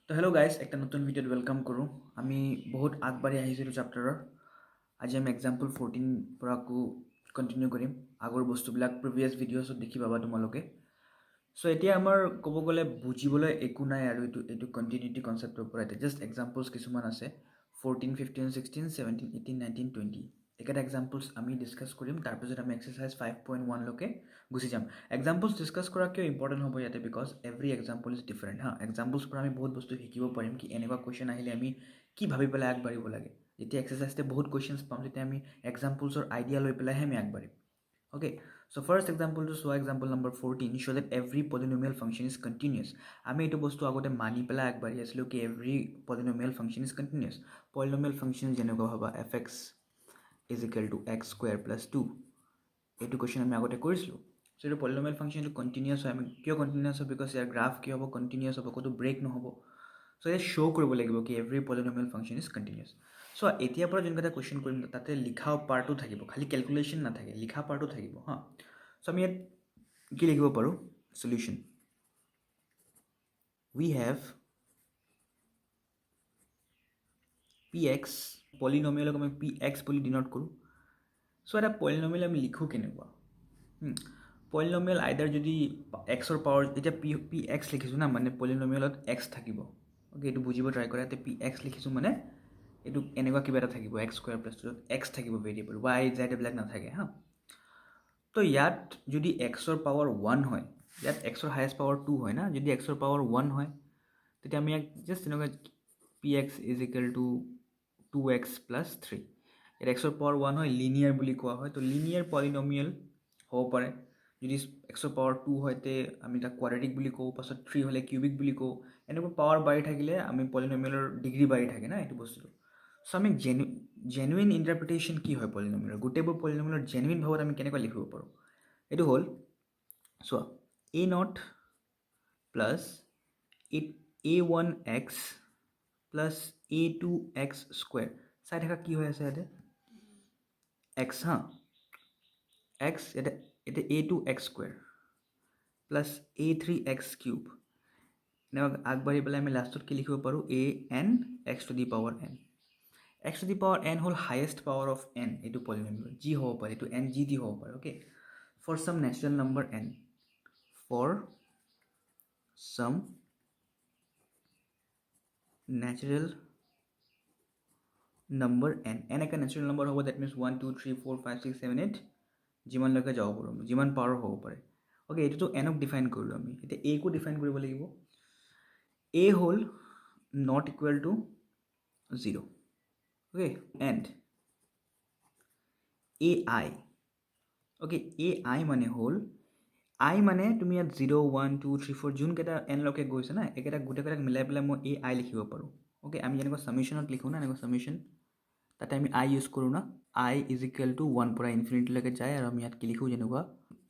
তো hello' guys, একটা নতুন ভিডিঅ'ত ৱেলকাম কৰোঁ। আমি বহুত আগবাঢ়ি আহিছিলোঁ চেপ্টাৰৰ। আজি আমি এক্সাম্পল 14 পৰা আকৌ কণ্টিনিউ কৰিম। আগৰ বস্তুবিলাক প্ৰিভিয়াছ ভিডিঅ'ছত দেখি পাবা তোমালোকে। চ' এতিয়া আমাৰ ক'ব গ'লে বুজিবলৈ একো নাই আৰু এইটো কণ্টিনিউটি কনচেপ্টৰ পৰা এতিয়া জাষ্ট এক্সাম্পলছ কিছুমান আছে 14, 15, 16, 17, 18, 19, 20 একেটা এক্সাম্পলছ আমি ডিছকাছ কৰিম। তাৰপিছত আমি এক্সাৰচাইজ 5.1লৈকে গুচি যাম। এক্সাম্পলছ ডিছকাছ কৰা কিয় ইম্পৰ্টেণ্ট হ'ব ইয়াতে, because every example is different হা। এক্সাম্পলছ পৰা আমি বহুত বস্তু শিকিব পাৰিম কি এনেকুৱা কুৱেশ্যন আহিলে আমি কি ভাবি পেলাই আগবাঢ়িব লাগে। যেতিয়া এক্সাৰচাইজতে বহুত কুৱেশ্যনছ পাম তেতিয়া আমি এক্সাম্পলছৰ আইডিয়া লৈ পেলাইহে আমি আগবাঢ়িম। Okay, so first example to show example number 14 show that every polynomial function is continuous. আমি এইটো বস্তু আগতে মানি পেলাই আগবাঢ়ি আছিলোঁ কি every polynomial function is continuous. Polynomial function যেনেকুৱা হ'ব fx is equal to x square plus 2. এইটো কুৱেশ্যন আমি আগতে কৰিছিলোঁ। চ' এইটো পলিনমিয়েল ফাংচনটো কণ্টিনিউছ হয়। আমি কিয় কণ্টিনিউছ হয়? বিকজ ইয়াৰ গ্ৰাফ কি হ'ব? কণ্টিনিউছ হ'ব, ক'তো ব্ৰেক নহ'ব। চ' এই শ্ব' কৰিব লাগিব কি every polynomial function is continuous. চ' এতিয়াৰ পৰা যোনকেইটা কুৱেশ্যন কৰিম তাতে লিখা পাৰ্টো থাকিব, খালি কেলকুলেশ্যন নাথাকে, লিখা পাৰ্টো থাকিব হা। চ' আমি ইয়াত কি লিখিব পাৰোঁ? Solution we have P X, পলিনমিয়েলক আমি পি এক্স বুলি ডিন'ট কৰোঁ। চ' এটা পলিনমিয়েল আমি লিখোঁ কেনেকুৱা? পলিনমিয়েল আইদাৰ যদি এক্সৰ পাৱাৰ, এতিয়া পি এক্স লিখিছোঁ না, মানে পলিনমিয়েলত এক্স থাকিব। অ'কে, এইটো বুজিব ট্ৰাই কৰা। এতিয়া পি এক্স লিখিছোঁ মানে এইটো এনেকুৱা কিবা এটা থাকিব, এক্স স্কুৱাৰ প্লাছ 2 এক্স থাকিব ভেৰিয়েবল, ৱাই জেড এইবিলাক নাথাকে হা। তো ইয়াত যদি এক্সৰ পাৱাৰ 1 হয়, ইয়াত এক্সৰ হায়েষ্ট পাৱাৰ 2 হয় না। যদি এক্সৰ পাৱাৰ 1 হয় তেতিয়া আমি ইয়াক জাষ্ট এনেকুৱা P x is equal two 2x plus 3। ইয়াত এক্সৰ পাৱাৰ 1 হয়, লিনিয়াৰ বুলি কোৱা হয়। তো লিনিয়াৰ পলিনমিয়েল হ'ব পাৰে। যদি এক্সৰ পাৱাৰ 2 হয় তে আমি তাক কোৱাড্ৰেটিক বুলি কওঁ, পাছত 3 হ'লে কিউবিক বুলি কওঁ। এনেকুৱা পাৱাৰ বাঢ়ি থাকিলে আমি পলিনমিয়েলৰ ডিগ্ৰী বাঢ়ি থাকে না এইটো বস্তুটো। চ' আমি জেনুইন ইণ্টাৰপ্ৰিটেশ্যন কি হয় পলিনমিয়েলৰ? গোটেইবোৰ পলিনমিয়েলৰ জেনুইন ভাৱত আমি কেনেকৈ লিখিব পাৰোঁ? এইটো হ'ল চোৱা, a naught plus a1x plus a2x square. চাই থাকা কি হৈ আছে ইয়াতে? এক্স হা, এক্স ইয়াতে a2x square plus a3x cube. এনেকুৱা আগবাঢ়ি পেলাই আমি লাষ্টত কি লিখিব পাৰোঁ? A N x to the power N. X to the power N হ'ল হায়েষ্ট পাৱাৰ অফ এন। এইটো পলিনমিয়েল যি হ'ব পাৰে, এইটো এন জি টি হ'ব পাৰে। অ'কে, ফৰ চাম নেচাৰেল নাম্বাৰ এন, ফৰ চাম নেচাৰেল নাম্বাৰ এন। এন একটা নেচাৰেল নাম্বাৰ হ'ব, ডেট মিনছ 1 2 3 4 5 6 7 8 যিমানলৈকে যাব পাৰোঁ, যিমান পাৱাৰ হ'ব পাৰে। অ'কে, এইটোতো এনক ডিফাইন কৰিলোঁ আমি। এতিয়া একো ডিফাইন কৰিব লাগিব। এ হ'ল not equal to 0। Okay, and A I. Okay, A I মানে হ'ল, আই মানে তুমি ইয়াত 0 1 2 3 4 যোনকেইটা এনলৈকে গৈছে না, একেটা গোটেইকেইটাক মিলাই পেলাই মই এ আই লিখিব পাৰোঁ। অ'কে, আমি যেনেকুৱা ছামেশ্যনত লিখোঁ না, এনেকুৱা ছামেশ্যন তাতে আমি আই ইউজ কৰোঁ না। আই ইজ ইকুৱেল টু 1 পৰা ইনফিনিটিলৈকে যায়, আৰু আমি ইয়াত কি লিখোঁ যেনেকুৱা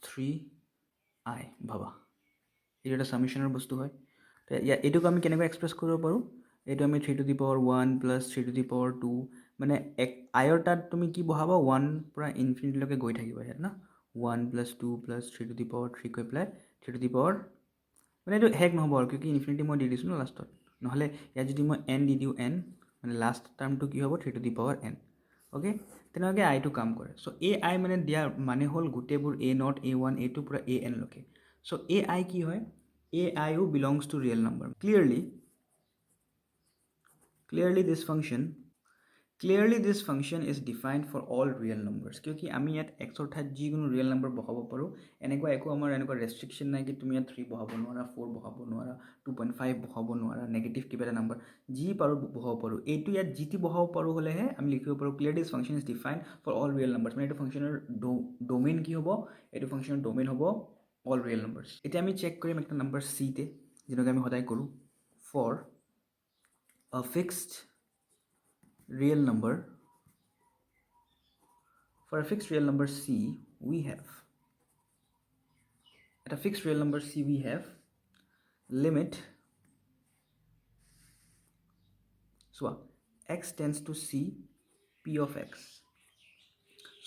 3 আই। ভাবা, এইটো এটা ছামেশ্যনৰ বস্তু হয়। তো এইটোক আমি কেনেকৈ এক্সপ্ৰেছ কৰিব পাৰোঁ? এইটো আমি 3 to the power 1 plus 3 to the power 2, মানে আইৰ তাত তুমি কি বহাবা? 1 পৰা ইনফিনিটিলৈকে গৈ থাকিবা ইয়াত না। 1 plus 2 plus 3 to the power 3 কৈ পেলাই 3 টু দি পাৱাৰ, মানে এইটো হেক নহ'ব আৰু, কিয় কি ইনফিনিটি মই দি দিছোঁ ন লাষ্টত। নহ'লে ইয়াত যদি মই এন দি দিওঁ, এন মানে লাষ্ট টাৰ্মটো কি হ'ব? 3 to the power N. Okay, তেনেকুৱাকৈ আইটো কাম কৰে। চ' এ আই মানে দিয়া মানে হ'ল গোটেইবোৰ এ নট a1 a2 পৰা এ এনলৈকে। চ' এ আই কি হয়? এ আইও belongs two real number. Clearly this function is defined for all real numbers, क्योंकि আমি ইয়াত এক্সৰ ঠাইত যিকোনো ৰিয়েল নাম্বাৰ বহাব পাৰোঁ। এনেকুৱা একো আমাৰ এনেকুৱা ৰেষ্ট্ৰিকশ্যন নাই কি তুমি ইয়াত 3 বহাব নোৱাৰা, 4 বহাব নোৱাৰা, 2.5 বহাব নোৱাৰা, নেগেটিভ কিবা এটা নাম্বাৰ যি পাৰোঁ বহাব পাৰোঁ। এইটো ইয়াত যি টি বহাব পাৰোঁ হ'লেহে আমি লিখিব পাৰোঁ clearly this function is define for all real numbers. মানে এইটো ফাংচনৰ ডোমেইন কি হ'ব? এইটো ফাংচনৰ ডোমেইন হ'ব অল ৰিয়েল নাম্বাৰ্ছ। এতিয়া আমি চেক কৰিম একটা নাম্বাৰ চিতে, যেনেকৈ আমি সদায় কৰোঁ। For a fixed real number, for a fixed real number c we have, at a fixed real number c we have limit, so x tends to c p of x.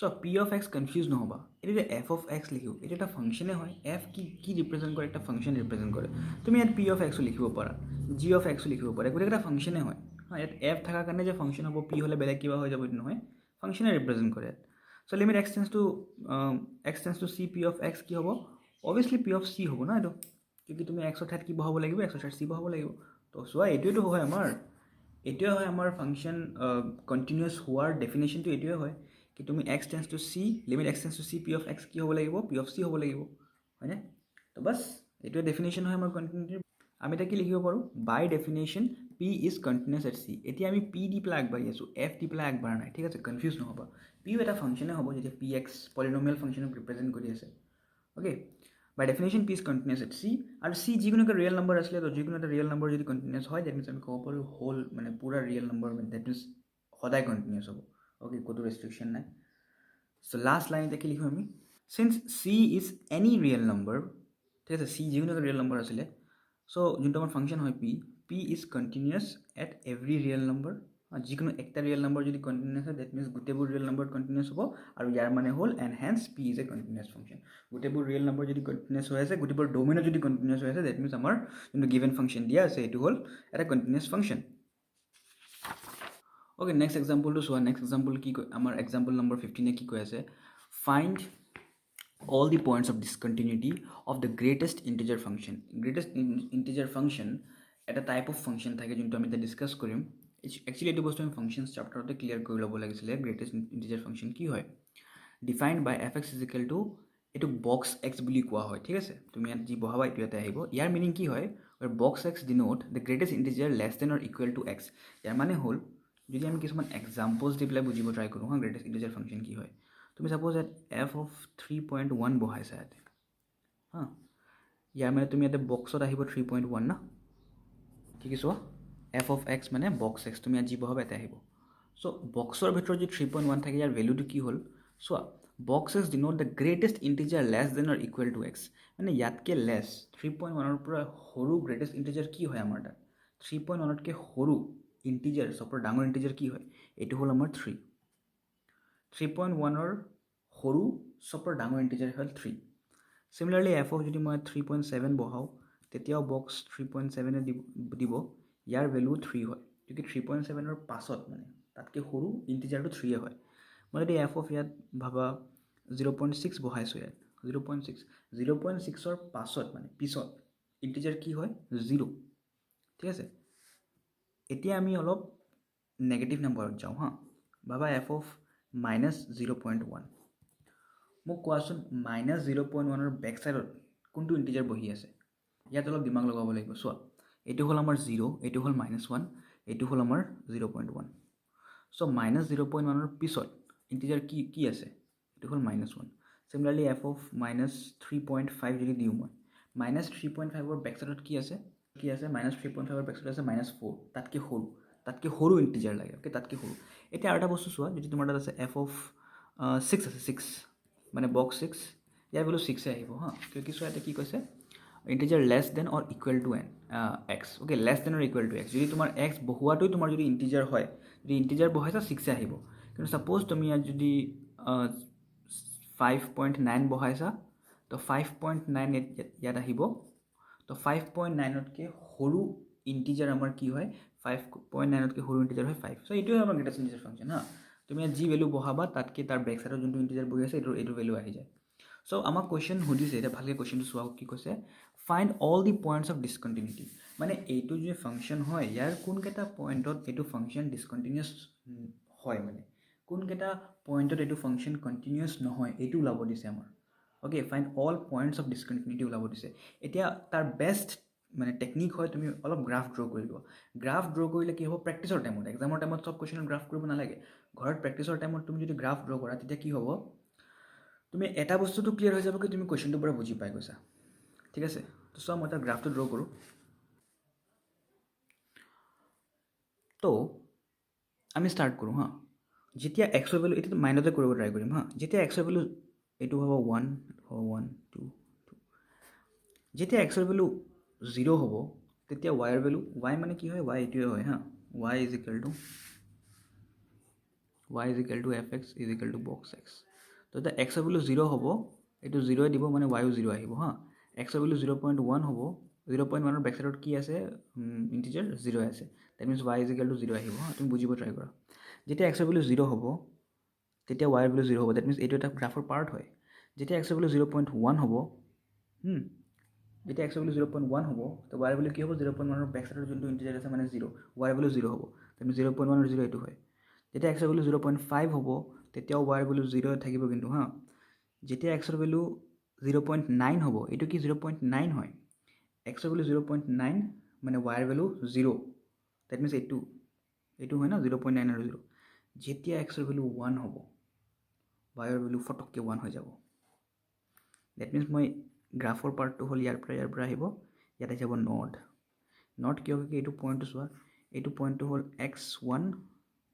So P of x confuse নহ'বা এইটো যে F of x লিখোঁ এইটো এটা ফাংচনে হয় F কি represent কৰে এটা ফাংচন ৰিপ্ৰেজেণ্ট কৰে তুমি ইয়াত পি অফ এক্সো লিখিব পাৰা জি অফ এক্সো লিখিব পাৰা গোটেইকেইটা ফাংচনে হয় হা ইয়াত এফ থকাৰ কাৰণে যে ফাংচন হ'ব পি হ'লে বেলেগ কিবা হৈ যাব এইটো নহয় ফাংচনে ৰিপ্ৰেজেণ্ট কৰে ইয়াত so' limit X tends to C P of X কি হ'ব অভিয়াছলি পি অফ চি হ'ব ন এইটো কিউকি তুমি এক্সৰ ঠাইত কি বহাব লাগিব এক্সৰ ঠাইত চি বহাব লাগিব তো চোৱা এইটোৱেতো হয় এইটোৱে হয় আমাৰ ফাংচন কণ্টিনিউৱাছ হোৱাৰ ডেফিনেশ্যনটো এইটোৱে হয় কি তুমি x tends to C limit X tends to C P of X কি হ'ব লাগিব পি অফ চি হ'ব লাগিব হয়নে তো বাছ এইটোৱে ডেফিনেশ্যন হয় আমাৰ কণ্টিনিউটিৰ আমি এতিয়া কি লিখিব পাৰোঁ by definition P is continuous at C এতিয়া আমি পি দি পেলাই আগবাঢ়ি আছোঁ এফ দি পেলাই আগবাঢ়া নাই ঠিক আছে কনফিউজ নহ'বা পিও এটা ফাংচনে হ'ব যেতিয়া পি এক্স পলিনমিয়েল ফাংচনক ৰিপ্ৰেজেণ্ট কৰি আছে okay bye definition P is continuous at C আৰু চি যিকোনো এটা ৰিয়েল নম্বৰ আছিলে তো যিকোনো এটা ৰিয়েল নম্বৰ যদি কণ্টিনিউৱাছ হয় ডেট মিনছ আমি ক'ব পাৰোঁ হোল মানে পূৰা ৰিয়েল নম্বৰ ডেট মিনছ সদায় কণ্টিনিউৱাছ হ'ব অ'কে ক'তো ৰেষ্ট্ৰিকশ্যন নাই চ' লাষ্ট লাইন এতিয়া কি লিখোঁ আমি signs C is any real number ঠিক আছে চি যিকোনো এটা ৰিয়েল নম্বৰ আছিলে চ' যোনটো আমাৰ ফাংচন হয় P is continuous at every real number যিকোনো একটা ৰিয়েল নম্বৰ যদি কণ্টিনিউৱাছ হয় ডেট মিনছ গোটেইবোৰ ৰিয়েল নম্বৰ কণ্টিনিউৱাছ হ'ব আৰু ইয়াৰ মানে হ'ল and hence P is a continuous function গোটেইবোৰ ৰিয়েল নম্বৰ যদি কণ্টিনিউৱাছ হৈ আছে গোটেইবোৰ ডোমেইনত যদি কণ্টিনিউৱাছ হৈ আছে ডেট মিনছ আমাৰ যোনটো গিভেন ফাংচন দিয়া আছে এইটো হ'ল এটা কণ্টিনিউৱাছ ফাংচন অ'কে নেক্সট এক্সাম্পলটো চোৱা নেক্সট এক্সাম্পল কি কয় আমাৰ এক্সাম্পল নম্বৰ 15 কি কৈ আছে find all the points of discontinuity of the greatest integer function এটা টাইপ অফ ফাংচন থাকে যোনটো আমি এতিয়া ডিছকাছ কৰিম একচুৱেলি এইটো বস্তু আমি ফাংচনছ চেপ্টাৰতে ক্লিয়াৰ কৰি ল'ব লাগিছিলে গ্ৰেটেষ্ট ইণ্টিজাৰ ফাংচন কি হয় ডিফাইণ্ড বাই এফ এক্স ইজিকেল টু এইটো বক্স এক্স বুলি কোৱা হয় ঠিক আছে তুমি ইয়াত যি বহাবা এইটো ইয়াতে আহিব ইয়াৰ মিনিং কি হয় box x denote the greatest integer less than or equal to X ইয়াৰ মানে হ'ল যদি আমি কিছুমান এক্সাম্পলছ দি পেলাই বুজিব ট্ৰাই কৰোঁ হা গ্ৰেটেষ্ট ইণ্টিজাৰ ফাংচন কি হয় তুমি চাপ'জ ইয়াত এফ অফ 3.1 বহাইছা ইয়াতে হা ইয়াৰ মানে তুমি ইয়াতে বক্সত আহিব 3.1 না ঠিক আছে চোৱা এফ অফ এক্স মানে বক্স এক্স তুমি ইয়াত যি বহাব ইয়াতে আহিব চ' বক্সৰ ভিতৰত যদি 3.1 থাকে ইয়াৰ ভেলুটো কি হ'ল চোৱা box x denote the greatest integer less than or equal to x মানে ইয়াতকৈ লেছ 3.1ৰ পৰা সৰু গ্ৰেটেষ্ট ইণ্টিজাৰ কি হয় আমাৰ তাত 3.1তকৈ সৰু ইণ্টিজাৰ চবৰ ডাঙৰ ইণ্টিজাৰ কি হয় এইটো হ'ল আমাৰ 3.1ৰ সৰু চবৰ ডাঙৰ ইণ্টিজাৰ হ'ল 3 চিমিলাৰলি এফ অফ যদি মই 3.7 বহাওঁ তেতিয়াও বক্স 3.7 দিব ইয়াৰ ভেলু 3 হয় কিউকি 3.7ৰ পাছত মানে তাতকৈ সৰু ইণ্টিজাৰটো 3 হয় মই যদি এফ অফ ইয়াত ভাবা 0.6 বহাইছোঁ ইয়াত 0.6ৰ পাছত মানে পিছত ইণ্টিজাৰ কি হয় 0 ঠিক আছে এতিয়া আমি অলপ নেগেটিভ নাম্বাৰত যাওঁ হা ভাবা এফ অফ -0.1 মোক কোৱাচোন -0.1ৰ বেক ছাইডত কোনটো ইণ্টিজাৰ বহি আছে ইয়াত অলপ দিমাগ লগাব লাগিব চোৱা এইটো হ'ল আমাৰ 0 এইটো হ'ল -1 এইটো হ'ল আমাৰ 0.1 চ' -0.1ৰ পিছত ইণ্টিজাৰ কি আছে এইটো হ'ল -1 চিমিলাৰলি এফ অফ -3.5 যদি দিওঁ মই -3.5ৰ বেক ছাইডত কি আছে -3.5ৰ বেক ছাইডত আছে -4 তাতকৈ সৰু ইণ্টিজাৰ লাগে অ'কে তাতকৈ সৰু এতিয়া আৰু এটা বস্তু চোৱা যদি তোমাৰ তাত আছে এফ অফ 6 আছে 6 মানে বক্স 6 ইয়াৰ ভেলু 6 আহিব হা কিউকি চোৱা এতিয়া কি কৈছে integer less than or equal to x okay less than or equal to x যদি তোমাৰ এক্স বহোৱাটোই তোমাৰ যদি ইণ্টিজাৰ হয় যদি ইণ্টিজাৰ বহাইছা 6 আহিব কিন্তু ছাপ'জ তুমি ইয়াত যদি 5.9 বহাইছা তো 5.9 ইয়াত আহিব তো 5.9তকৈ সৰু ইণ্টিজাৰ আমাৰ কি হয় 5.9তকৈ সৰু ইণ্টিজাৰ হয় 5 চ' এইটোৱে আমাৰ গ্ৰেটেষ্ট ইণ্টিজাৰ ফাংচন হা তুমি ইয়াত যি ভেলু বহাবা তাতকৈ তাৰ বেক ছাইডৰ যোনটো ইণ্টিজাৰ বহি আছে এইটো ভেলু আহি যায় চ' আমাক কুৱেশ্যন সুধিছে এতিয়া ভালকৈ কুৱেশ্যনটো চোৱা কি কৈছে find all the points of discontinuity মানে এইটো যে ফাংচন হয় ইয়াৰ কোনকেইটা পইণ্টত এইটো ফাংচন ডিছকণ্টিনিউৱাছ হয় মানে কোনকেইটা পইণ্টত এইটো ফাংচন কণ্টিনিউৱাছ নহয় এইটো ওলাব দিছে আমাৰ okay find all points of discontinuity ওলাব দিছে এতিয়া তাৰ বেষ্ট মানে টেকনিক হয় তুমি অলপ গ্ৰাফ ড্ৰ কৰি দিব গ্ৰাফ ড্ৰ কৰিলে কি হ'ব প্ৰেক্টিছৰ টাইমত এক্সামৰ টাইমত চব কুৱেশ্যনত গ্ৰাফ কৰিব নালাগে ঘৰত প্ৰেক্টিছৰ টাইমত তুমি যদি গ্ৰাফ ড্ৰ কৰা তেতিয়া কি হ'ব তুমি এটা বস্তুটো ক্লিয়াৰ হৈ যাব কি তুমি কুৱেশ্যনটোৰ পৰা বুজি পাই গৈছা ঠিক আছে তো চোৱা মই এটা গ্ৰাফটো ড্ৰ কৰোঁ তো আমি ষ্টাৰ্ট কৰোঁ হা যেতিয়া এক্সৰ ভেলু এইটো মাইণ্ডতে কৰিব ট্ৰাই কৰিম হা যেতিয়া এক্সৰ ভেলু এইটো হ'ব 1 2 যেতিয়া এক্সৰ ভেলু 0 হ'ব তেতিয়া ৱাইৰ ভেলু ৱাই মানে কি হয় ৱাই এইটোৱে হয় হা y is equal two F X is equal to box x তো এতিয়া এক্সৰ ভেলু 0 হ'ব, এইটো 0 দিব মানে ৱাইও 0 আহিব হা। এক্সৰ ভেলু 0.1 হ'ব, 0.1ৰ বেক চাইডত কি আছে ইণ্টিজাৰ 0 আছে, that means y is equal two 0 আহিব হা। তুমি বুজিব ট্ৰাই কৰা। যেতিয়া এক্সৰ ভেলু 0 হ'ব তেতিয়া ৱাইৰ ভেলু 0 হ'ব, ডেট মিনছ এইটো এটা গ্ৰাফৰ পাৰ্ট হয়। যেতিয়া এক্সৰ ভেলু 0.1 হ'ব, যেতিয়া এক্সৰ ভেলু 0.1 হ'ব তো ৱাইৰ ভেলু কি হ'ব 0.1ৰ বেক চাইডৰ যোনটো ইণ্টিজাৰ আছে মানে 0, ৱাইৰ ভেলু 0 হ'ব, ডেট মিনছ 0.1ৰ 0 এইটো হয়। যেতিয়া এক্সৰ ভেলু 0.5 হ'ব তেতিয়াও ৱাইৰ ভেলু 0 থাকিব কিন্তু হা। যেতিয়া এক্সৰ ভেলু 0.9 হ'ব, এইটো কি 0.9 হয়, এক্সৰ ভেলু 0.9 মানে ৱাইৰ ভেলু 0, ডেট মিনছ এইটো হয় ন 0.9 আৰু 0। যেতিয়া এক্সৰ ভেলু 1 হ'ব ৱাইৰ ভেলু ফটককৈ 1 হৈ যাব, ডেট মিনছ মই গ্ৰাফৰ পাৰ্টটো হ'ল ইয়াৰ পৰা আহিব, ইয়াত আহি যাব নট কিয় কি এইটো পইণ্টটো চোৱা, এইটো পইণ্টটো হ'ল x1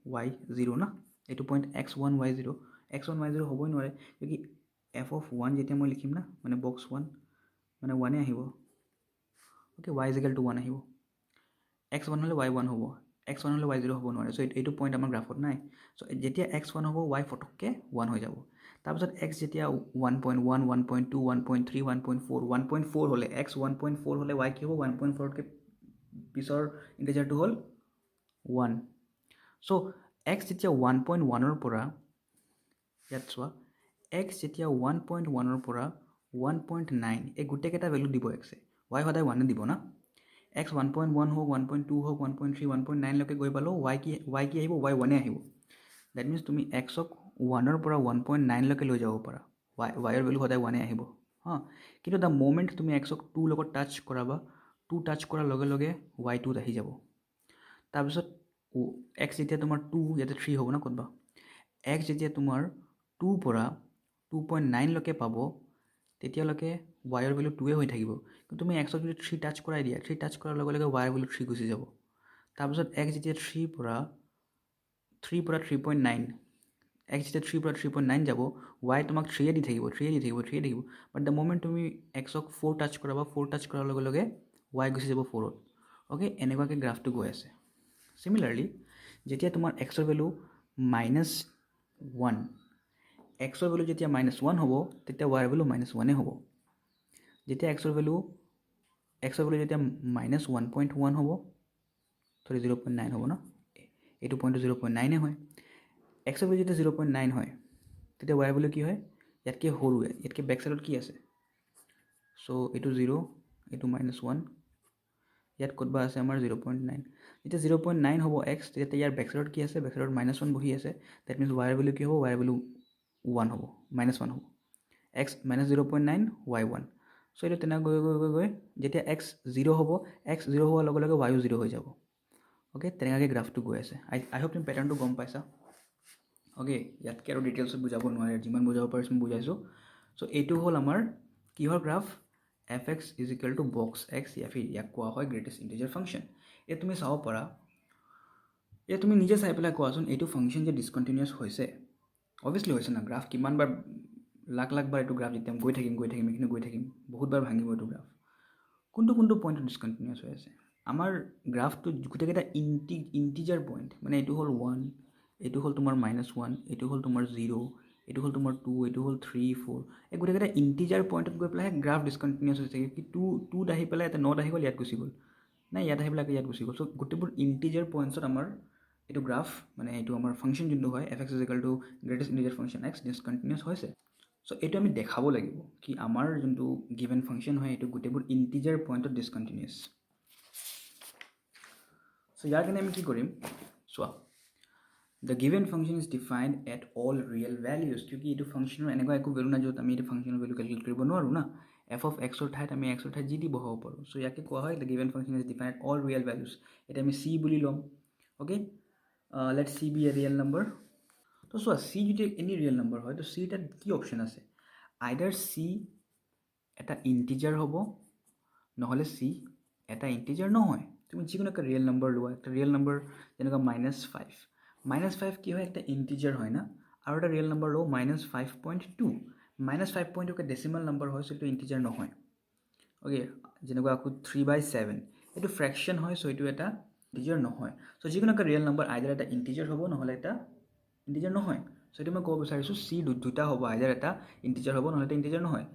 y0 না, এইটো point x1 y0, x1 y0 হ'বই নোৱাৰে কিয় f(1) যেতিয়া মই লিখিম না মানে বক্স 1 মানে 1 আহিব, okay y is equal two 1 আহিব, x1 হ'লে y1 হ'ব, x1 হ'লে y0 হ'ব নোৱাৰে। চ' এইটো পইণ্ট আমাৰ গ্ৰাফত নাই। চ' যেতিয়া x1 হ'ব y ফটককৈ 1 হৈ যাব। তাৰপিছত x যেতিয়া 1.1 1.2 1.3 1.4 1.4 হ'লে x 1.4 হ'লে y কি হ'ব 1.4তকৈ পিছৰ ইণ্টিজাৰটো হ'ল 1। চ' x যেতিয়া 1.1ৰ পৰা ইয়াত চোৱা, x যেতিয়া 1.1ৰ পৰা 1.9 এই গোটেইকেইটা ভেলু দিব x, y সদায় 1 দিব না। x 1.1 হওক 1.2 হওক 1.3 1.9লৈকে গৈ পালেও y কি আহিব y 1 আহিব, ডেট মিনছ তুমি xক 1ৰ পৰা 1.9লৈকে লৈ যাব পাৰা, yৰ ভেলু সদায় 1 আহিব হা। কিন্তু দ্য মোমেণ্ট তুমি xক 2 লগত টাচ কৰাবা, 2 টাচ কৰাৰ লগে লগে y 2ত আহি যাব। তাৰপিছত x যেতিয়া তোমাৰ 2 ইয়াতে 3 হ'ব না ক'তবা, x যেতিয়া তোমাৰ 2 পৰা 2.9লৈকে পাব তেতিয়ালৈকে ৱাইৰ ভেলু 2 হৈ থাকিব। কিন্তু তুমি xক যদি 3 টাচ কৰাই দিয়া, 3 টাচ কৰাৰ লগে লগে ৱাইৰ ভেলু 3 গুচি যাব। তাৰপিছত x যেতিয়া 3 পৰা 3.9 x যেতিয়া 3 পৰা 3.9 যাব, y তোমাক 3 দি থাকিব। বাট দ্য মোমেণ্ট তুমি xক 4 টাচ কৰাবা, 4 টাচ কৰাৰ লগে লগে y গুচি যাব 4ত। অ'কে, এনেকুৱাকৈ গ্ৰাফটো গৈ আছে। চিমিলাৰলি যেতিয়া তোমাৰ xৰ ভেলু -1, xৰ ভেলু যেতিয়া -1 হ'ব তেতিয়া ৱাইৰ ভেলু -1 হ'ব। যেতিয়া xৰ ভেলু যেতিয়া -1.1 হ'ব, চৰি 0.9 হ'ব ন, এইটো পইণ্টটো 0.9 হয়। xৰ ভেলু যেতিয়া 0.9 হয় তেতিয়া ৱাইৰ ভেলু কি হয় ইয়াতকৈ সৰু, ইয়াতকৈ বেক চাইডত কি আছে, চ' এইটো 0, এইটো -1, ইয়াত ক'তবা আছে আমাৰ 0.9। যেতিয়া 0.9 হ'ব x তেতিয়া ইয়াৰ বেক চাইডত কি আছে, বেক চাইডত -1 বহি আছে, ডেট মিনছ ৱাইৰ ভেলু কি হ'ব, ৱাইৰ ভেলু 1 হ'ব, -1 হ'ব, x -0.9 y 1। চ' এইটো তেনেকৈ গৈ যেতিয়া x 0 হ'ব, x 0 হোৱাৰ লগে লগে y 0 হৈ যাব। অ'কে, তেনেকৈ গ্ৰাফটো গৈ আছে। আই হোপ তুমি পেটাৰ্ণটো গম পাইছা। অ'কে, ইয়াতকৈ আৰু ডিটেইলছত বুজাব নোৱাৰে, যিমান বুজাব পাৰিছোঁ মই বুজাইছোঁ। চ' এইটো হ'ল আমাৰ কিহৰ graph, fx is equal to box x, ইয়াক কোৱা হয় গ্ৰেটেষ্ট ইণ্টিজাৰ ফাংচন। এই তুমি চাব পাৰা, এই তুমি নিজে চাই পেলাই কোৱাচোন এইটো ফাংচন যে ডিছকণ্টিনিউৱাছ হৈছে, অভিয়াছলি হৈছে না। গ্ৰাফ কিমানবাৰ লাখ বাৰ এইটো গ্ৰাফ যেতিয়া গৈ থাকিম এইখিনি গৈ থাকিম, বহুতবাৰ ভাঙিব এইটো গ্ৰাফ। কোনটো পইণ্টত ডিছকণ্টিনিউৱাছ হৈ আছে, আমাৰ গ্ৰাফটো গোটেইকেইটা ইণ্টিজাৰ পইণ্ট, মানে এইটো হ'ল 1, এইটো হ'ল তোমাৰ -1, এইটো হ'ল তোমাৰ 0, এইটো হ'ল তোমাৰ 2, এইটো হ'ল 3 4, এই গোটেইকেইটা ইণ্টিজাৰ পইণ্টত গৈ পেলাই গ্ৰাফ ডিছকণ্টিনিউৱাছ হৈছে। কি 2ত আহি পেলাই এটা 9ত আহি গ'ল, ইয়াত গুচি গ'ল, নাই ইয়াত আহি পেলাই ইয়াত গুচি গ'ল। চ' গোটেইবোৰ ইণ্টিজাৰ পইণ্টছত আমাৰ এইটো গ্ৰাফ, মানে এইটো আমাৰ ফাংচন যোনটো হয় fx is equal two greatest integer function x ডিছকণ্টিনিউৱাছ হৈছে। চ' এইটো আমি দেখাব লাগিব কি আমাৰ যোনটো গিভেন ফাংচন হয় এইটো গোটেইবোৰ ইণ্টিজাৰ পইণ্টত ডিছকণ্টিনিউৱাছ। চ' ইয়াৰ কাৰণে আমি কি কৰিম চোৱা, the given function is defined at all real values, কিয় কি এইটো ফাংচনৰ এনেকুৱা একো ভেলু নাই য'ত আমি এইটো ফাংচনৰ ভেলু কেলকুলেট কৰিব নোৱাৰোঁ না। f of x ঠাইত আমি x ঠাইত যি দি বহাব পাৰোঁ। চ' ইয়াকে কোৱা হয় the given function is defined at all real values. এতিয়া আমি c বুলি ল'ম। Okay, late c B A real number. তো চোৱা, c যদি এনি ৰিয়েল নাম্বাৰ হয় তো c তাত কি অপশ্যন আছে, আইদাৰ c এটা ইণ্টিজাৰ হ'ব, নহ'লে c এটা ইণ্টিজাৰ নহয়। তুমি যিকোনো এটা ৰিয়েল নাম্বাৰ লোৱা, একটা ৰিয়েল নাম্বাৰ যেনেকুৱা -5 কি হয়, একটা ইণ্টিজাৰ হয় না। আৰু এটা ৰিয়েল নাম্বাৰ লওঁ -5.2, -5.2 ডেচিমেল নাম্বাৰ হয়, চ' এইটো ইণ্টিজাৰ নহয়। অ'কে, যেনেকুৱা আকৌ 3/7 এইটো ফ্ৰেকশ্যন হয়, চ' এইটো এটা ইণ্টিজাৰ নহয়। চ' যিকোনো এটা ৰিয়েল নাম্বাৰ আইদাৰ এটা ইণ্টিজাৰ হ'ব নহ'লে এটা ইণ্টিজাৰ নহয়। চ' এইটো মই ক'ব বিচাৰিছোঁ চি দুটা হ'ব, আইদাৰ এটা ইণ্টিজাৰ হ'ব নহ'লে এটা ইণ্টিজাৰ নহয়।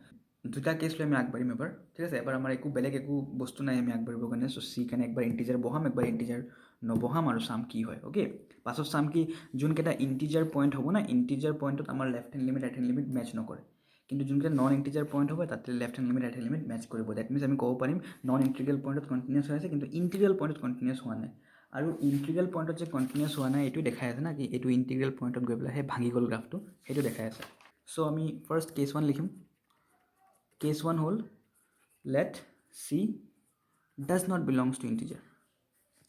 দুটা কেছ লৈ আমি আগবাঢ়িম এবাৰ, ঠিক আছে। এবাৰ আমাৰ বেলেগ একো বস্তু নাই আমি আগবাঢ়িবৰ কাৰণে। চ' চি কাৰণে একবাৰ ইণ্টিজাৰ বহাম, একবাৰ ইণ্টিজাৰ নবহাম আৰু চাম কি হয়। অ'কে, পাছত চাম কি যোনকেইটা ইণ্টিজাৰ পইণ্ট হ'ব না, ইণ্টিজাৰ পইণ্টত আমাৰ left hand limit right hand limit match নকৰে। কিন্তু যোনকেইটা নন ইণ্টিজাৰ পইণ্ট হ'ব তাতে left hand limit right hand limit match কৰিব। ডেট মিনছ আমি ক'ব পাৰিম নন ইণ্টিগ্ৰেল পইণ্টত কণ্টিনিউছ হৈ আছে কিন্তু ইণ্টিগ্ৰেল পইণ্টত কণ্টিনিউছ হোৱা নাই। আৰু ইণ্টিগ্ৰেল পইণ্টত যে কণ্টিনিউছ হোৱা নাই এইটো দেখাই আছে না কি এইটো ইণ্টিগ্ৰেল পইণ্টত গৈ পেলাই সেই ভাঙি গ'ল গ্ৰাফটো, সেইটো দেখাই আছে। চ' আমি ফাৰ্ষ্ট কেছ 1 লিখিম। কেছ 1 হ'ল late C does not belongs two integer.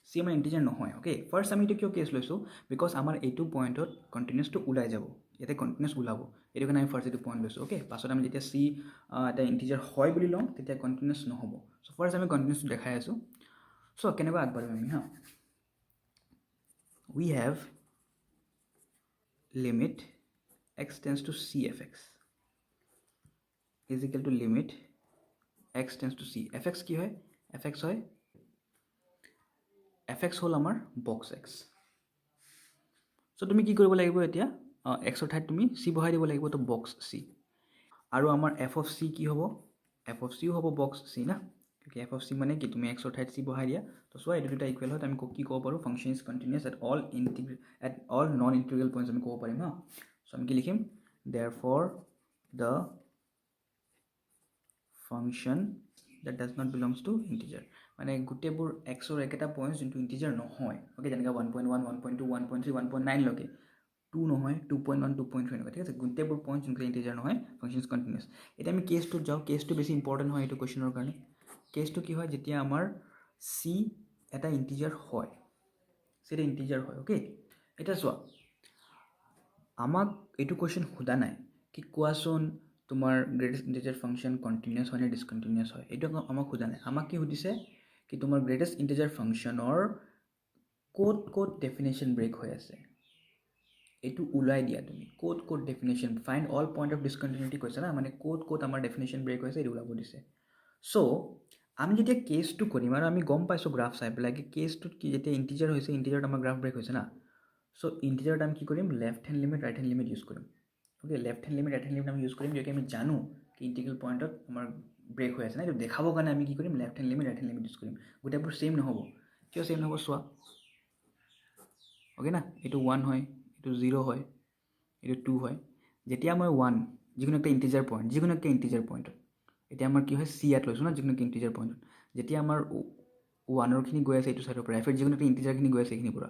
C আমাৰ ইণ্টিজাৰ নহয়। অ'কে, ফাৰ্ষ্ট আমি এইটো কিয় কেছ লৈছোঁ, বিকজ আমাৰ এইটো পইণ্টত কণ্টিনিউছটো ওলাই যাব, ইয়াতে কণ্টিনিউছ ওলাব, এইটো কাৰণে আমি ফাৰ্ষ্ট এইটো পইণ্ট লৈছোঁ। অ'কে, পাছত আমি যেতিয়া চি এটা ইণ্টিজাৰ হয় বুলি লওঁ তেতিয়া কণ্টিনিউছ নহ'ব। চ' ফাৰ্ষ্ট আমি কণ্টিনিউছটো দেখাই আছোঁ। চ' কেনেকুৱা আগবাঢ়িম আমি হা, we have limit x tends to c fx is equal to limit x tends to c fx কি হয়, fx হয় fx হ'ল আমাৰ বক্স x। চ' তুমি কি কৰিব লাগিব এতিয়া, এক্সৰ ঠাইত তুমি c বহাই দিব লাগিব, তো বক্স c। আৰু আমাৰ f of c কি হ'ব, f of c হ'ব বক্স c না, f of c মানে কি তুমি এক্সৰ ঠাইত c বহাই দিয়া। তো চোৱা এইটো দুটা ইকুৱেল হয়, আমি কি ক'ব পাৰোঁ, function is continuous at all non integral points আমি ক'ব পাৰিম হা। চ' আমি কি লিখিম, therefore the function that does not belongs to integer, মানে গোটেইবোৰ এক্সৰ একেটা পইণ্টছ যোনটো ইণ্টিজাৰ নহয়। অ'কে, যেনেকৈ 1.1 1.2 1.3 1.9 লৈকে, 2 নহয় 2.1 2.3 এনেকুৱা, ঠিক আছে। গোটেইবোৰ পইণ্ট যোনকেইটা ইণ্টিজাৰ নহয় ফাংচন ইজ কণ্টিনিউছ। এতিয়া আমি কেছটোত যাওঁ, কেছটো বেছি ইম্পৰ্টেণ্ট হয় এইটো কুৱেশ্যনৰ কাৰণে। কেছটো কি হয়, যেতিয়া আমাৰ চি এটা ইণ্টিজাৰ হয়, চি এটা ইণ্টিজাৰ হয়। অ'কে, এতিয়া চোৱা আমাক এইটো কুৱেশ্যন সোধা নাই কি কোৱাচোন তোমাৰ গ্ৰেটেষ্ট ইণ্টিজাৰ ফাংচন কণ্টিনিউছ হয় নে ডিছকণ্টিনিউছ হয়, এইটো আমাক সোধা নাই। আমাক কি সুধিছে কি তোমাৰ গ্ৰেটেষ্ট ইণ্টিজাৰ ফাংচনৰ ক'ত ডেফিনেশ্যন ব্ৰেক হৈ আছে, এইটো ওলাই দিয়া তুমি। ক'ত definition, find all point of discontinuity কৈছে না, মানে ক'ত আমাৰ ডেফিনেশ্যন ব্ৰেক হৈছে এইটো ওলাব দিছে। চ' আমি যেতিয়া কেছটো কৰিম আৰু আমি গম পাইছোঁ গ্ৰাফ চাই পেলাই কি কেছটোত কি যেতিয়া ইণ্টিজাৰ হৈছে, ইণ্টিজাৰত আমাৰ গ্ৰাফ ব্ৰেক হৈছে না। চ' ইণ্টিজাৰত আমি কি কৰিম, left hand limit right hand limit use কৰিম। Okay, left hand limit right hand limit আমি ইউজ কৰিম যদি আমি জানো কি ইণ্টিগ্ৰেল পইণ্টত আমাৰ ব্ৰেক হৈ আছে না, এইটো দেখাবৰ কাৰণে আমি কি কৰিম, left hand limit right hand limit use কৰিম। গোটেইবোৰ ছেইম নহ'ব, কিয় ছেইম নহ'ব চোৱা। অ'কে না, এইটো 1 হয়, এইটো 0 হয়, এইটো 2 হয়। যেতিয়া মই 1 যিকোনো একটা ইণ্টিজাৰ পইণ্টত, এতিয়া আমাৰ কি হয় চি ইয়াত লৈছোঁ না, যিকোনো একটা ইণ্টিজাৰ পইণ্টত যেতিয়া আমাৰ 1ৰখিনি গৈ আছে এইটো ছাইডৰ পৰা, এফ যিকোনো একটা ইণ্টিজাৰখিনি গৈ আছে এইখিনিৰ পৰা,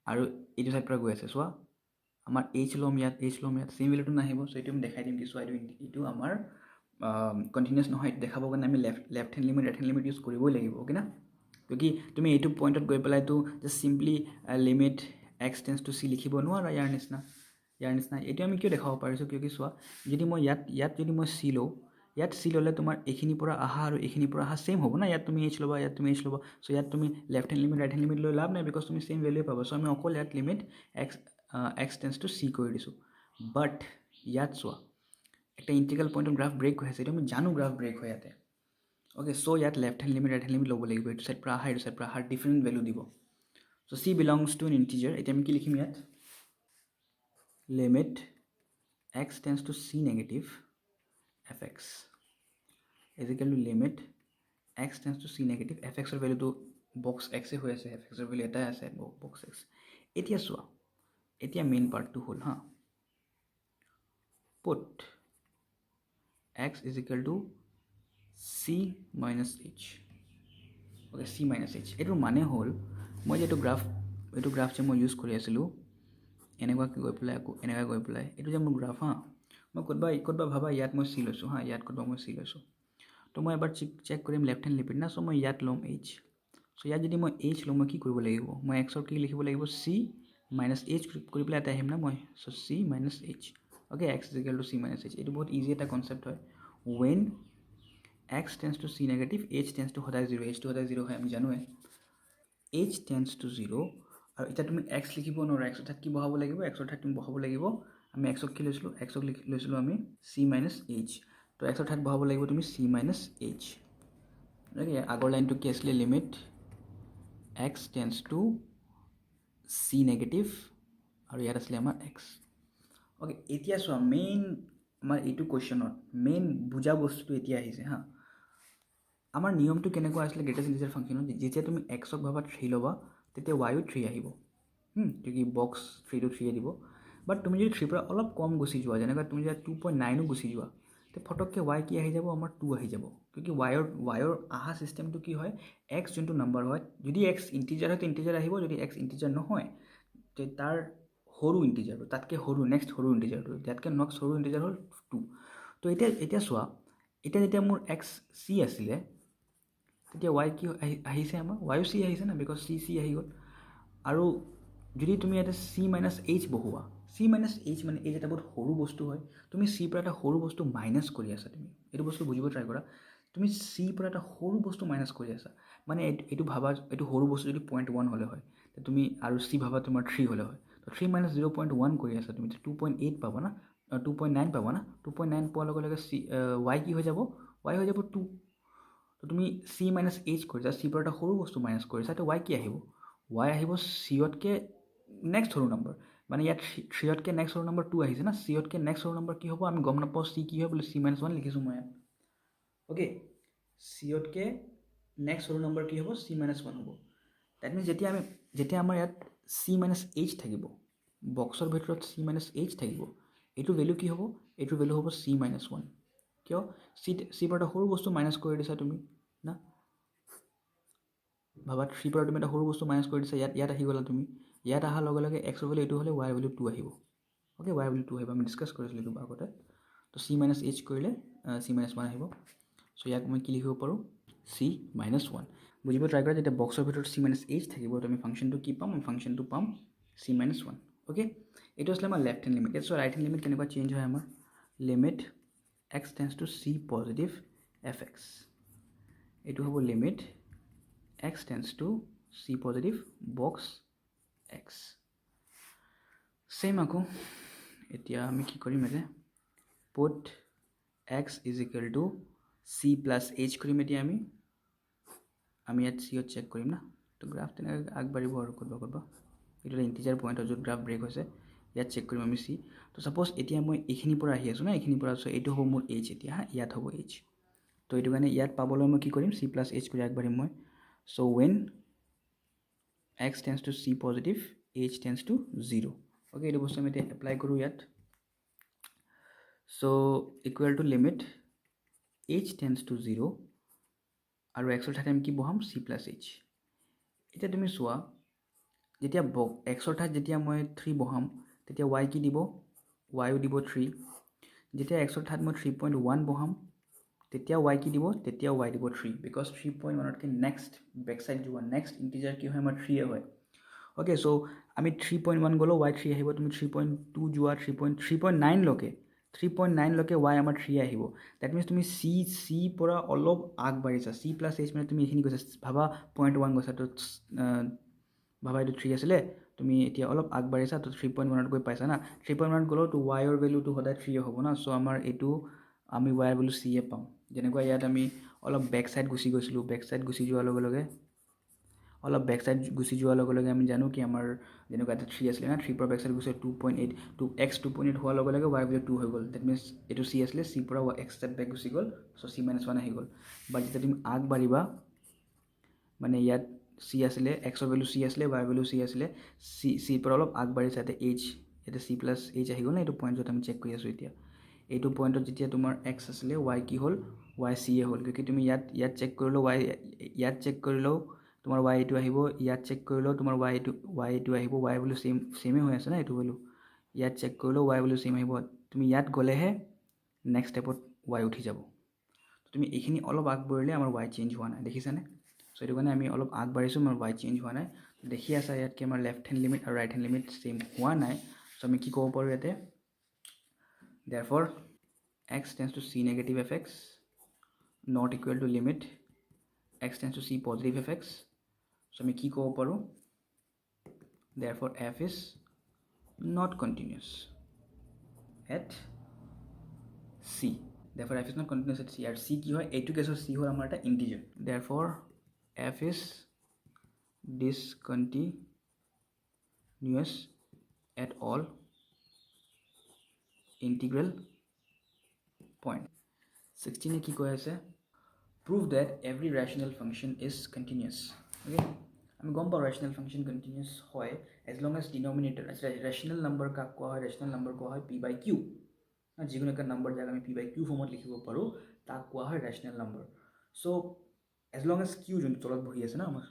আৰু এইটো ছাইড পৰা গৈ আছে, চোৱা আমাৰ এইচ ল'ম ইয়াত, ছেইম ভেলুটো নাহিব। চ' এইটো আমি দেখাই দিম কি চোৱা এইটো আমাৰ কণ্টিনিউছ নহয়, এইটো দেখাবৰ কাৰণে আমি left hand limit right hand limit use কৰিবই লাগিব। অ'কে না, কিয় তুমি এইটো পইণ্টত গৈ পেলাইতো just simply limit X tends to C লিখিব নোৱাৰা ইয়াৰ নিচিনা। এইটো আমি কিয় দেখাব পাৰিছোঁ, কিয় কি চোৱা যদি মই ইয়াত যদি মই চি লওঁ, ইয়াত চি ল'লে তোমাৰ এইখিনিৰ পৰা অহা আৰু এইখিনিৰ পৰা অহা ছেইম হ'ব না, ইয়াত তুমি এইচ ল'বা, ইয়াত তুমি এইচ ল'বা। চ' ইয়াত তুমি left hand limit right hand limit লৈ লাভ নাই, বিকজ তুমি ছেইম ভেলুৱে পাবা। চ' আমি অকল ইয়াত limit X tends to C কৰি দিছোঁ। বাট ইয়াত চোৱা একটা ইণ্টিগ্ৰেল পইণ্টৰ গ্ৰাফ ব্ৰেক হৈ আছে, এইটো আমি জানো গ্ৰাফ ব্ৰেক হয় ইয়াতে। অ'কে, চ' ইয়াত left hand limit right hand limit ল'ব লাগিব, এইটো ছাইড পৰা অহা এইটো ছাইড পৰা অহা ডিফাৰেণ্ট ভেলু দিব। So' C belongs to an integer. এতিয়া আমি কি লিখিম ইয়াত, limit X tends to C negative F X is equal to limit X tends to C negative F এক্সৰ ভেলুটো বক্স এক্সে হৈ আছে, এফ এক্সৰ ভেলু এটাই আছে বক্স এক্স। এতিয়া চোৱা, এতিয়া মেইন পাৰ্টটো হ'ল হা, put x is equal to C minus H. Okay, C minus H এইটোৰ মানে হ'ল মই যে এইটো গ্ৰাফ যে মই ইউজ কৰি আছিলোঁ এনেকুৱাকৈ গৈ পেলাই আকৌ এনেকৈ গৈ পেলাই, এইটো যে মোৰ গ্ৰাফ হা, মই ক'তবা ভাবা ইয়াত মই চি লৈছোঁ হা, ইয়াত ক'তবা মই চি লৈছোঁ। তো মই এবাৰ চেক কৰিম লেফ্ট হেণ্ড লিমিট না, চ' মই ইয়াত ল'ম এইচ। চ' ইয়াত যদি মই এইচ লওঁ মই কি কৰিব লাগিব, মই এক্সৰ কি লিখিব লাগিব, চি মাইনাছ এইচ কৰি পেলাই এটা আহিম না মই। So' C minus H. Okay, X is equal to C minus H. এইটো বহুত ইজি এটা কনচেপ্ট হয়। When X tends to C negative, H tends to সদায় 0, এইচটো সদায় 0 হয় আমি জানোৱে। এইচ টেন্স টু 0, আৰু এতিয়া তুমি এক্স লিখিব নোৱাৰা, এক্সৰ ঠাইত কি বহাব লাগিব, এক্সৰ ঠাইত তুমি বহাব লাগিব, আমি এক্সক কি লৈছিলোঁ, লৈছিলোঁ আমি চি মাইনাছ এইচ। তো এক্সৰ ঠাইত বহাব লাগিব তুমি চি মাইনাছ এইচ। অ'কে, আগৰ লাইনটো কি আছিলে, limit X tends to C negative, আৰু ইয়াত আছিলে আমাৰ এক্স। অ'কে, এতিয়া চোৱা মেইন আমাৰ এইটো কুৱেশ্যনত মেইন বুজা বস্তুটো এতিয়া আহিছে হা। আমাৰ নিয়মটো কেনেকুৱা আছিলে গ্ৰেটেষ্ট ইণ্টিজাৰ ফাংচনত, যেতিয়া তুমি এক্সক ভাবা 3 ল'বা তেতিয়া ৱাইও 3 আহিব। কি বক্স 3টো 3 দিব। বাট তুমি যদি 3 পৰা অলপ কম গুচি যোৱা, যেনেকৈ তুমি যদি 2.9ও গুচি যোৱা, তে ফটককৈ ৱাই কি আহি যাব, আমাৰ 2 আহি যাব। কিয় ৱাইৰ অহা ছিষ্টেমটো কি হয়, এক্স যোনটো নম্বৰ হয়, যদি এক্স ইণ্টিজাৰ হয় ইণ্টিজাৰ আহিব, যদি এক্স ইণ্টিজাৰ নহয় তে তাৰ সৰু ইণ্টিজাৰটো, তাতকৈ সৰু নেক্সট সৰু ইণ্টিজাৰটো, তাতকৈ নেক্সট সৰু ইণ্টিজাৰ হ'ল 2। তো এতিয়া চোৱা, এতিয়া যেতিয়া মোৰ এক্স চি আছিলে তেতিয়া ৱাই কি আহিছে, আমাৰ ৱাইও চি আহিছে না, বিকজ চি আহি গ'ল। আৰু যদি তুমি ইয়াতে চি মাইনাছ এইচ বহুৱা, চি মাইনাছ এইচ মানে এইচ এটা বহুত সৰু বস্তু হয়, তুমি চিৰ পৰা এটা সৰু বস্তু মাইনাছ কৰি আছা। তুমি এইটো বস্তু বুজিব ট্ৰাই কৰা, তুমি চিৰ পৰা এটা সৰু বস্তু মাইনাছ কৰি আছা, মানে এইটো ভাবা, এইটো সৰু বস্তু যদি 0.1 হ'লে হয়, তুমি আৰু চি ভাবা তোমাৰ 3 হ'লে হয়, তো 3 মাইনাছ 0.1 কৰি আছা, তুমি 2.8 পাবা না, 2.9 পাবা না। 2.9 পোৱাৰ লগে লগে চি ৱাই কি হৈ যাব, ৱাই হৈ যাব 2। তো তুমি চি মাইনাছ এইচ কৰিছা, চিৰ পৰা এটা সৰু বস্তু মাইনাছ কৰিছা, তো ৱাই কি আহিব, ৱাই আহিব চিতকৈ নেক্সট সৰু নম্বৰ, মানে ইয়াত 3তকৈ নেক্সট সৰু নম্বৰ 2 আহিছে না, চিতকৈ নেক্সট সৰু নম্বৰ কি হ'ব আমি গম নাপাওঁ, চি কি হয় বোলে চি মাইনাছ 1 লিখিছোঁ মই ইয়াত। অ'কে, চিতকৈ নেক্সট সৰু নম্বৰ কি হ'ব, চি মাইনাছ 1 হ'ব। ডেট মিনছ যেতিয়া আমাৰ ইয়াত চি মাইনাছ এইচ থাকিব, বক্সৰ ভিতৰত চি মাইনাছ এইচ থাকিব, এইটো ভেলু কি হ'ব, এইটো ভেলু হ'ব চি মাইনাছ 1। কিয়, চিৰ পৰা এটা সৰু বস্তু মাইনাছ কৰি দিছা তুমি না, ভাবা 3 পৰা তুমি এটা সৰু বস্তু মাইনাছ কৰি দিছা, ইয়াত আহি গ'লা তুমি, ইয়াত অহাৰ লগে লগে এক্সৰ ভেলু এইটো হ'লে ৱাই ভেলু 2 আহিব। অ'কে, ৱাই ভেলু 2 আহিব, আমি ডিছকাছ কৰিছিলোঁ এইটো আগতে। তো চি মাইনাছ এইচ কৰিলে চি মাইনাছ 1 আহিব। চ' ইয়াক মই কি লিখিব পাৰোঁ, চি মাইনাছ 1। বুজিব ট্ৰাই কৰা, যেতিয়া বক্সৰ ভিতৰত চি মাইনাছ এইচ থাকিব, তো আমি ফাংচনটো কি পাম, ফাংচনটো পাম চি মাইনাছ 1। অ'কে, এইটো আছিলে আমাৰ লেফ্ট হেণ্ড লিমিট। চ' ৰাইট হেণ্ড লিমিট কেনেকুৱা চেঞ্জ হয়, আমাৰ limit X tends to C positive F x, এইটো হ'ব limit X tends to C positive box x. Same আকৌ এতিয়া আমি কি কৰিম, ইয়াতে put x is equal to C plus H কৰিম। এতিয়া আমি ইয়াত চিত চেক কৰিম না, তো গ্ৰাফ তেনেকৈ আগবাঢ়িব আৰু ক'ৰবাত এইটো ইণ্টিজাৰ পইণ্টত য'ত গ্ৰাফ ব্ৰেক হৈছে ইয়াত চেক কৰিম আমি চি। তো ছাপ'জ এতিয়া মই এইখিনিৰ পৰা আহি আছোঁ না, এইখিনিৰ পৰা আছোঁ, এইটো হ'ব মোৰ এইচ এতিয়া হা, ইয়াত হ'ব এইচ। তো এইটো কাৰণে ইয়াত পাবলৈ মই কি কৰিম, চি প্লাছ এইচ কৰি আগবাঢ়িম মই। So' when X tends to C positive H tends to 0। Okay, এইটো বস্তু আমি এতিয়া এপ্লাই কৰোঁ ইয়াত। So' equal to limit H tends to 0 আৰু এক্সৰ ঠাইত আমি কি বহাম, চি প্লাছ এইচ। এতিয়া তুমি চোৱা, যেতিয়া এক্সৰ ঠাইত যেতিয়া মই 3 বহাম তেতিয়া ৱাই কি দিব, ৱাইও দিব 3। যেতিয়া এক্সৰ ঠাইত মই 3.1 বহাম তেতিয়া ৱাই কি দিব, তেতিয়া ৱাই দিব 3, বিকজ 3.1তকৈ নেক্সট বেক চাইড যোৱা নেক্সট ইণ্টিজাৰ কি হয়, আমাৰ 3 হয়। অ'কে, চ' আমি 3.1 গ'লেও ৱাই 3 আহিব, তুমি 3.2 যোৱা 3.9লৈকে ৱাই আমাৰ 3 আহিব। ডেট মিনছ তুমি চি পৰা অলপ আগবাঢ়িছা, চি প্লাছ এইচ মানে তুমি এইখিনি গৈছা, ভাবা 0.1 গৈছা, তো ভাবা এইটো 3 আছিলে, তুমি এতিয়া অলপ আগবাঢ়িছা, তো 3.1ত গৈ পাইছা না, 3.1ত গ'লেও তো ৱাইৰ ভেলুটো সদায় 3 হ'ব না। চ' আমাৰ এইটো আমি ৱাইৰ ভেলু চিয়ে পাম। যেনেকুৱা ইয়াত আমি অলপ বেক চাইড গুচি গৈছিলোঁ, বেক চাইড গুচি যোৱাৰ লগে লগে আমি জানো কি আমাৰ যেনেকুৱা এটা 3 আছিলে না, 3 পৰা বেক চাইড গুচি 2.8, তো এক্স 2.8 হোৱাৰ লগে লগে ৱাই ভেলু 2 হৈ গ'ল। ডেট মিনছ এইটো চি আছিলে, চি পৰা এক্স ষ্টেপ বেক গুচি গ'ল, চ' চি মাইনাছ 1 আহি গ'ল। বাট যেতিয়া তুমি আগবাঢ়িবা, মানে ইয়াত চি আছিলে, এক্সৰ ভেলু চি আছিলে, ৱাই ভেলু চি আছিলে, চিৰ পৰা অলপ আগবাঢ়িছা, ইয়াতে চি প্লাছ এইচ আহি গ'ল না, এইটো পইণ্ট য'ত আমি চেক কৰি আছোঁ এতিয়া। এইটো পইণ্টত যেতিয়া তোমাৰ এক্স আছিলে, ৱাই কি হ'ল, ৱাই চি এ হ'ল। কিয় তুমি ইয়াত চেক কৰিলেও ইয়াত চেক কৰিলেও তোমাৰ ৱাই এইটো আহিব, ইয়াত চেক কৰিলেও তোমাৰ ৱাই এইটো আহিব, ৱাই ভেলু ছেমে হৈ আছে না, এইটো ভেলু ইয়াত চেক কৰিলেও ৱাই ভেলু ছেম আহিব। তুমি ইয়াত গ'লেহে নেক্সট ষ্টেপত ৱাই উঠি যাব। তুমি এইখিনি অলপ আগবাঢ়িলে আমাৰ ৱাই চেঞ্জ হোৱা নাই, দেখিছানে? চ' এইটো কাৰণে আমি অলপ আগবাঢ়িছোঁ, আমাৰ ৱাই চেঞ্জ হোৱা নাই। দেখি আছা ইয়াত কি আমাৰ লেফ্ট হেণ্ড লিমিট আৰু ৰাইট হেণ্ড লিমিট ছেম হোৱা নাই। চ' আমি কি ক'ব পাৰোঁ ইয়াতে, therefore x tends to c negative fx not equal to limit x tends to c positive fx. So আমি কি ক'ব পাৰোঁ, therefore f is not continuous at c. Therefore f is not continuous at c. আৰু c কি হয়, এইটো কেছৰ c হ'ল আমাৰ এটা integer. Therefore f is discontinuous at all integral point 16 কি কৈ আছে prove that every rational function is continuous okay আমি গম পাওঁ rational function continuous হয় as long as denominator rational number কাক কোৱা হয় rational number কোৱা হয় p by q যিকোনো একটা নাম্বাৰ যাক আমি p by q ফৰ্মত লিখিব পাৰোঁ তাক কোৱা হয় rational number so as long as q যোনটো তলত বহি আছে না আমাৰ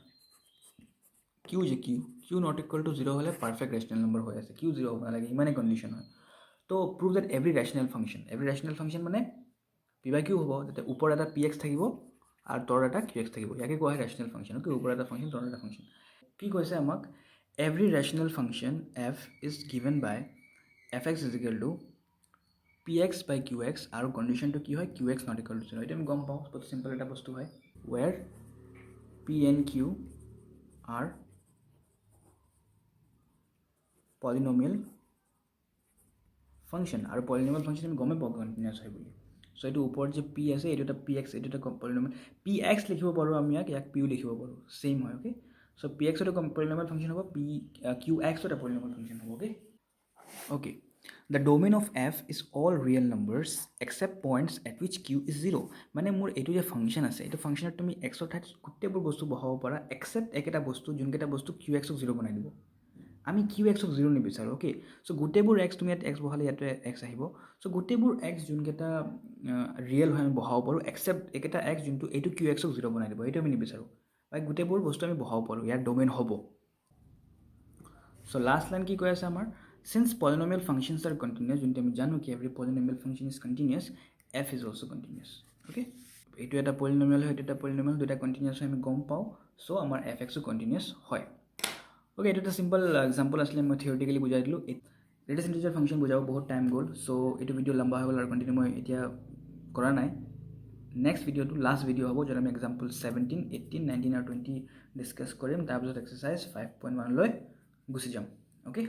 q not equal to 0 হলে perfect rational number হৈ আছে q 0 হ'ব নালাগে ইমানে কন্ডিশন হয় তো prove that every rational function মানে p by q হ'ব যাতে ওপৰ এটা px থাকিব আৰু তলৰ এটা qx থাকিব ইয়াকে কোৱা হয় rational function ওকে ওপৰ এটা ফাংশন তলৰ এটা ফাংশন কি কৈছে আমাক every rational function f is given by fx is equal to px by qx আৰু কন্ডিশনটো কি হয় qx not equal to 0 এটা আমি গম পাওঁ বহুত সিম্পল এটা বস্তু হয় where p and q are polynomial function আৰু polynomial function আমি গমে পাওঁ কন্টিনিউয়াস হয় বুলি সো এটো উপৰ যে p আছে এটো এটা px এটো এটা polynomial px লিখিব পাৰো আমি ইয়াক pu লিখিব পাৰো সেম হয় ওকে সো px এটা polynomial function হ'ব qx এটা polynomial function হ'ব okay the domain of f is all real numbers except points at which q is 0 মানে মোৰ এটো যে ফাংশন আছে এটো ফাংশনত তুমি x ৰ ঠাইত গোটেইবোৰ বস্তু বহাব পাৰা except একটা বস্তু যোনকেটা বস্তু qx ক 0 বনাই দিব আমি qx ক 0 নিবিচাৰো ওকে সো গোটেইবোৰ x তুমি ইয়াত x বহালে ইয়াতে x আহিব সো গোটেইবোৰ x যোনকেটা ৰিয়েল হয় আমি বহাব পাৰো except একটা x যোনটো এটো qx ক 0 বনাই দিব এটো আমি নিবিচাৰো বাই গোটেইবোৰ বস্তু আমি বহাব পাৰো ইয়াৰ ডোমেইন হ'ব সো লাস্ট লাইন কি কৈ আছে আমাৰ since polynomial functions are continuous যোনটো আমি জানো কি every polynomial function is continuous f is also continuous okay এটো এটা polynomial হয় এটা polynomial দুটা continuous হয় আমি গম পাওঁ সো আমাৰ fx ও continuous হয় okay এটা সিম্পল এক্সাম্পল আসলে মই থিওৰিটিক্যালি বুজাই দিলো লেটেস্ট ইন্টিজাৰ ফাংশন বুজাব বহুত টাইম গল সো এটো ভিডিও লম্বা হৈ গল আৰু কন্টিনিউ মই এতিয়া কৰা নাই নেক্সট ভিডিওটো লাস্ট ভিডিও হ'ব যত আমি এক্সাম্পল 17 18 19 আৰু 20 ডিসকাস কৰিম তাৰ পিছত এক্সাৰসাইজ 5.1 লৈ গুছি যাম okay